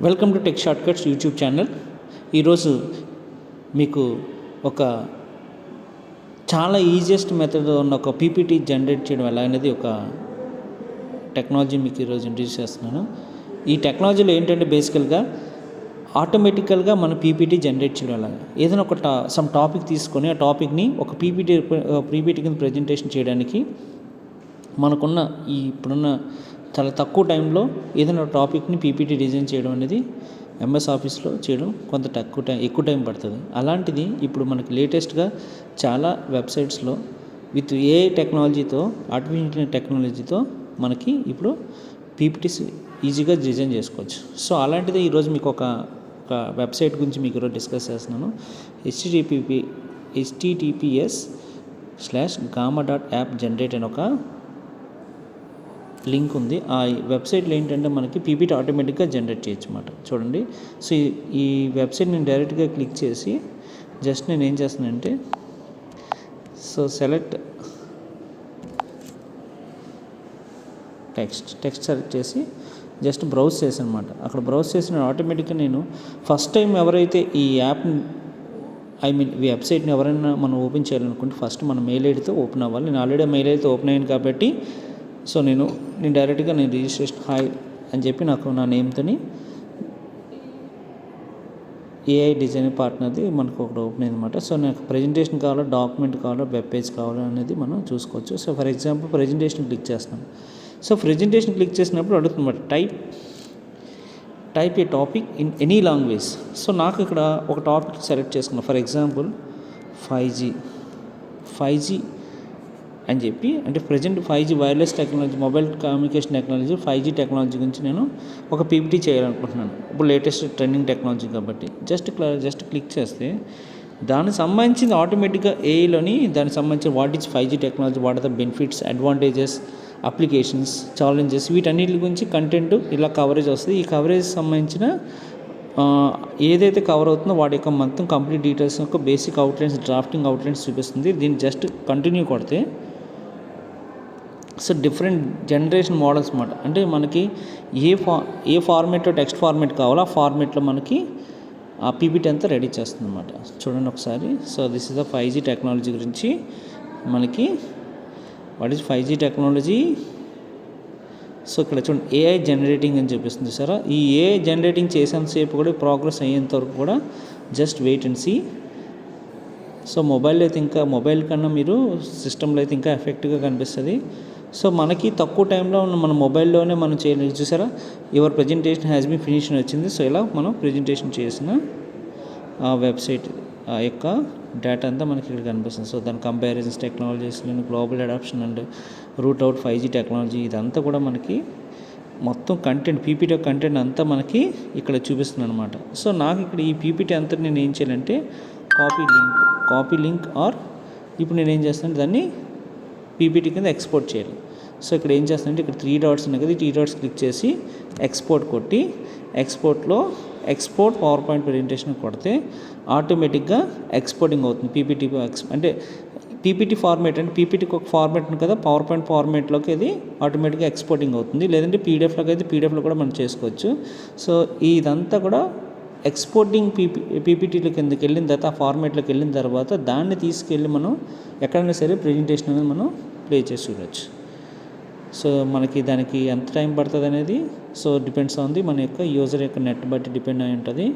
Welcome to tech short cuts YouTube channel. ఈరోజు మీకు ఒక చాలా ఈజియెస్ట్ మెథడ్ ఉన్న ఒక పీపీటీ జనరేట్ చేయడం ఎలా అనేది ఒక టెక్నాలజీ మీకు ఈరోజు ఇంట్రడ్యూస్ చేస్తున్నాను. ఈ టెక్నాలజీలో ఏంటంటే బేసికల్గా ఆటోమేటికల్గా మన పీపీటీ జనరేట్ చేయడం ఎలాగా, ఏదైనా ఒక సమ్ టాపిక్ తీసుకొని ఆ టాపిక్ని ఒక పీపీటీ కింద ప్రజెంటేషన్ చేయడానికి మనకున్న ఇప్పుడున్న చాలా తక్కువ టైంలో ఏదైనా టాపిక్ని పీపీటీ డిజైన్ చేయడం అనేది ఎంఎస్ ఆఫీస్లో చేయడం కొంత ఎక్కువ టైం పడుతుంది. అలాంటిది ఇప్పుడు మనకి లేటెస్ట్గా చాలా వెబ్సైట్స్లో విత్ ఏఐ టెక్నాలజీతో, ఆర్టిఫిషియల్ టెక్నాలజీతో మనకి ఇప్పుడు పీపీటీస్ ఈజీగా డిజైన్ చేసుకోవచ్చు. సో అలాంటిది ఈరోజు మీకు ఒక వెబ్సైట్ గురించి మీకు ఈరోజు డిస్కస్ చేస్తున్నాను. https:/gamma.app generate అని ఒక లింక్ ఉంది. ఆ వెబ్సైట్లో ఏంటంటే మనకి పీపీటీ ఆటోమేటిక్గా జనరేట్ చేయొచ్చు అన్నమాట. చూడండి, సో ఈ వెబ్సైట్ నేను డైరెక్ట్గా క్లిక్ చేసి జస్ట్ నేను ఏం చేస్తానంటే సెలెక్ట్ టెక్స్ట్ సెలెక్ట్ చేసి జస్ట్ బ్రౌజ్ చేశాను అనమాట. అక్కడ బ్రౌజ్ చేసిన ఆటోమేటిక్గా నేను ఫస్ట్ టైం ఎవరైతే ఈ యాప్ని ఈ వెబ్సైట్ని ఎవరైనా మనం ఓపెన్ చేయాలనుకుంటే ఫస్ట్ మన మెయిల్ ఐడితో ఓపెన్ అవ్వాలి. నేను ఆల్రెడీ మెయిల్ ఐడితో ఓపెన్ అయ్యాను కాబట్టి సో నేను డైరెక్ట్గా రిజిస్ట్రేషన్ హాయ్ అని చెప్పి నాకు నా నేమ్తోని ఏఐ డిజైన్ పార్ట్నర్ది మనకు ఒకటి ఓపెన్ అయిందన్నమాట. సో నాకు ప్రజెంటేషన్ కావాలా, డాక్యుమెంట్ కావాలా, వెబ్ పేజ్ కావాలా అనేది మనం చూసుకోవచ్చు. So for example presentation click చేస్తాను. సో ప్రజెంటేషన్ క్లిక్ చేసినప్పుడు అడుగుతుందన్నమాట type a topic in any language. So నాకు ఇక్కడ ఒక టాపిక్ సెలెక్ట్ చేసుకున్నాను. ఫర్ ఎగ్జాంపుల్ 5G అని చెప్పి, అంటే present 5G wireless technology, mobile communication technology, 5G technology గురించి నేను ఒక పీపీటీ చేయాలనుకుంటున్నాను. ఇప్పుడు లేటెస్ట్ ట్రెండింగ్ టెక్నాలజీ కాబట్టి జస్ట్ క్లిక్ చేస్తే దానికి సంబంధించిన ఆటోమేటిక్గా ఏఐలోని దానికి సంబంధించిన what is 5G technology, what are the benefits, advantages, applications, challenges, వీటన్నిటి గురించి కంటెంట్ ఇలా కవరేజ్ వస్తుంది. ఈ కవరేజ్ సంబంధించిన ఏదైతే కవర్ అవుతుందో వాటి యొక్క మొత్తం కంప్లీట్ డీటెయిల్స్ యొక్క బేసిక్ అవుట్లైన్స్, డ్రాఫ్టింగ్ అవుట్లైన్స్ చూపిస్తుంది. దీన్ని జస్ట్ కంటిన్యూ కొడితే సో డిఫరెంట్ జనరేషన్ మోడల్స్ అన్నమాట. అంటే మనకి ఏ ఫార్మేట్లో టెక్స్ట్ ఫార్మేట్ కావాలో ఆ ఫార్మేట్లో మనకి ఆ పీపీటీ అంతా రెడీ చేస్తుంది అన్నమాట. చూడండి ఒకసారి. So this is the 5G technology గురించి మనకి what is 5G technology. So ఇక్కడ చూడండి ఏఐ జనరేటింగ్ అని చూపిస్తుంది సార్. ఈ ఏఐ జనరేటింగ్ చేసేంతసేపు కూడా ప్రోగ్రెస్ అయ్యేంత వరకు కూడా just wait and see. So mobile కన్నా మీరు సిస్టంలో అయితే ఇంకా ఎఫెక్టివ్గా కనిపిస్తుంది. సో మనకి తక్కువ టైంలో మన మొబైల్లోనే మనం చేయలేదు. చూసారా, your presentation has been finish అని వచ్చింది. సో ఇలా మనం ప్రజెంటేషన్ చేసిన ఆ వెబ్సైట్ యొక్క డేటా అంతా మనకి ఇక్కడ కనిపిస్తుంది. సో దాని comparisons, technologies, global adoption and roll out 5G technology, ఇదంతా కూడా మనకి మొత్తం కంటెంట్, పీపీటీ కంటెంట్ అంతా మనకి ఇక్కడ చూపిస్తుంది అనమాట. సో నాకు ఇక్కడ ఈ పీపీటీ అంతా నేను ఏం చేయాలంటే కాపీ లింక్ ఆర్ ఇప్పుడు నేను ఏం చేస్తాను, దాన్ని పీపీటీ కింద ఎక్స్పోర్ట్ చేయాలి. సో ఇక్కడ ఏం చేస్తానంటే ఇక్కడ 3 డాట్స్ ఉన్నాయి కదా, ఈ 3 డాట్స్ క్లిక్ చేసి ఎక్స్పోర్ట్ కొట్టి ఎక్స్పోర్ట్ పవర్ పాయింట్ ప్రజెంటేషన్ కొడితే ఆటోమేటిక్గా ఎక్స్పోర్టింగ్ అవుతుంది. పీపీటీ అంటే పీపీటీ ఫార్మేట్, అంటే పీపీటీకి ఒక ఫార్మేట్ ఉంది కదా, పవర్ పాయింట్ ఫార్మేట్లోకి అది ఆటోమేటిక్గా ఎక్స్పోర్టింగ్ అవుతుంది. లేదంటే పీడిఎఫ్లోకి అయితే పీడిఎఫ్లో కూడా మనం చేసుకోవచ్చు. సో ఇదంతా కూడా ఎక్స్పోర్టింగ్ పీపీటీల కిందకి వెళ్ళిన తర్వాత, ఆ ఫార్మేట్లోకి వెళ్ళిన తర్వాత దాన్ని తీసుకెళ్ళి మనం ఎక్కడైనా సరే ప్రజెంటేషన్ అనేది మనం ప్లే చేసి చూడవచ్చు. సో మనకి దానికి ఎంత టైం పడుతుంది అనేది సో డిపెండ్స్ ఆన్ ది మన యొక్క యూజర్ యొక్క నెట్ బట్టి డిపెండ్ అయి ఉంటుంది.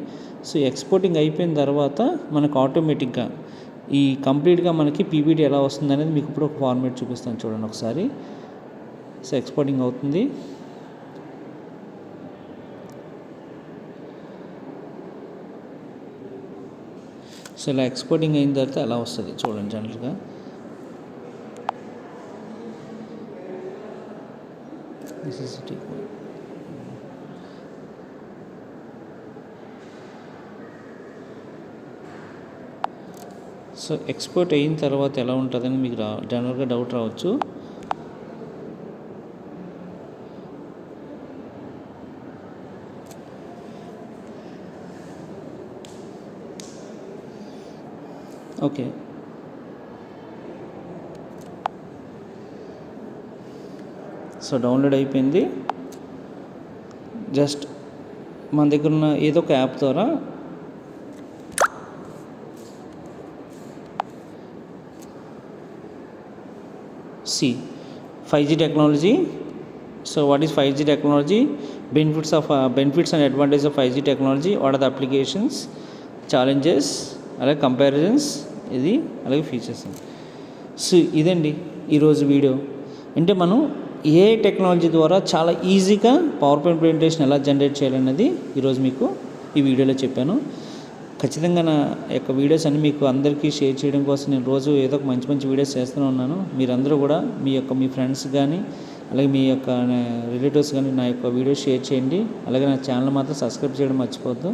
సో ఎక్స్పోర్టింగ్ అయిపోయిన తర్వాత మనకు ఆటోమేటిక్గా ఈ కంప్లీట్గా మనకి పీపీటీ ఎలా వస్తుంది అనేది మీకు ఇప్పుడు ఒక ఫార్మేట్ చూపిస్తాను చూడండి ఒకసారి. సో ఎక్స్పోర్టింగ్ అవుతుంది. సో ఇలా ఎక్స్పోర్టింగ్ అయిన తర్వాత ఎలా వస్తుంది చూడండి జనరల్గా. సో ఎక్స్పోర్ట్ అయిన తర్వాత ఎలా ఉంటుందని మీకు జనరల్గా డౌట్ రావచ్చు. ఓకే, సో డౌన్లోడ్ అయిపోయింది. జస్ట్ మన దగ్గర ఉన్న ఏదో ఒక యాప్ ద్వారా see 5G technology. So what is 5G technology, benefits and advantages of 5G technology, what are the applications, challenges, అలాగే కంపారిజన్స్, ఇది అలాగే ఫీచర్స్. సో ఇదండి ఈరోజు వీడియో. అంటే మనం ఏ టెక్నాలజీ ద్వారా చాలా ఈజీగా పవర్ పాయింట్ ప్రెజెంటేషన్ ఎలా జనరేట్ చేయాలన్నది ఈరోజు మీకు ఈ వీడియోలో చెప్పాను. ఖచ్చితంగా నా యొక్క వీడియోస్ అన్ని మీకు అందరికీ షేర్ చేయడం కోసం నేను రోజు ఏదో ఒక మంచి మంచి వీడియోస్ చేస్తూనే ఉన్నాను. మీరందరూ కూడా మీ ఫ్రెండ్స్ కానీ అలాగే మీ యొక్క రిలేటివ్స్ కానీ నా యొక్క వీడియోస్ షేర్ చేయండి. అలాగే నా ఛానల్ మాత్రం సబ్స్క్రైబ్ చేయడం మర్చిపోవద్దు.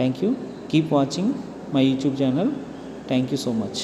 Thank you. Keep watching my YouTube channel. Thank you so much.